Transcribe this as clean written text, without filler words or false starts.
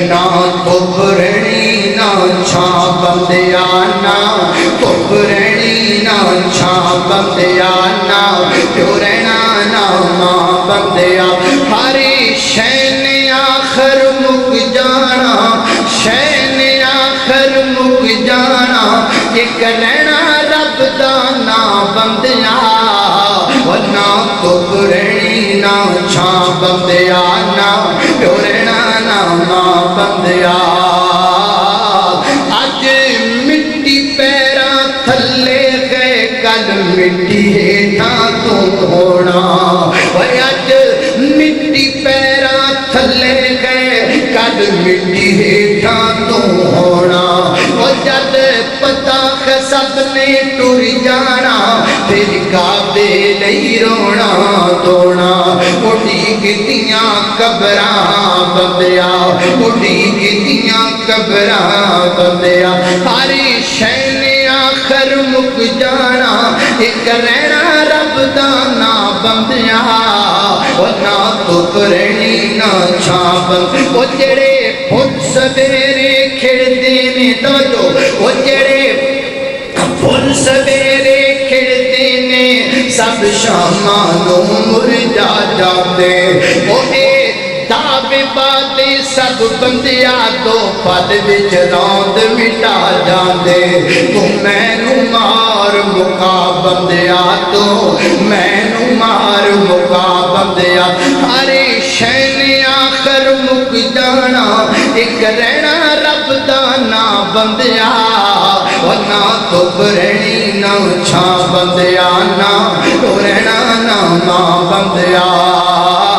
نا دھوپ رہنی نا چھاں بندیا نا دھوپ رہنی نا چھاں بندیا نا پیو رہنا نا ماں بندیا ہری شے نے آخر مک جانا شے نے آخر مک جانا ایک رہنا رب دا نا بندیا نا دھوپ رہنی نا چھاں بندیا نا پیو رہنا نا ماں بندیا اج مٹی پیراں تھلے گئے کل مٹی ہیٹھاں تو ہونا اج مٹی پیراں تھلے گئے کل مٹی ہیٹھاں تو ہونا جد پتا سب نے ٹر جانا پھر کعبے نہیں رونا دونا اٹھی گتیاں قبراں بندیا اٹھی گتیاں قبراں بندیا ہری شے نے آخر مک جانا ایک رہنا رب دا نا بندیا نا دھوپ رہنی نا چھاں بند وہ جڑے پھل سویرے کھڑتے نے توجہ وہ جڑے پھل سویرے کھڑتے نے سب شامانوں مرجا جاتے وہ دعوے باتیں سب بندیا دو پل وچ روند مٹا جاندے تو مینوں مار مکا بندیا تو مینوں مار مکا بندیا ہر شے نے آخر مک جانا ایک رہنا رب دا نا بندیا نا دھوپ رہنی نا چھاں بندیا نا رہنا نا ماں بندیا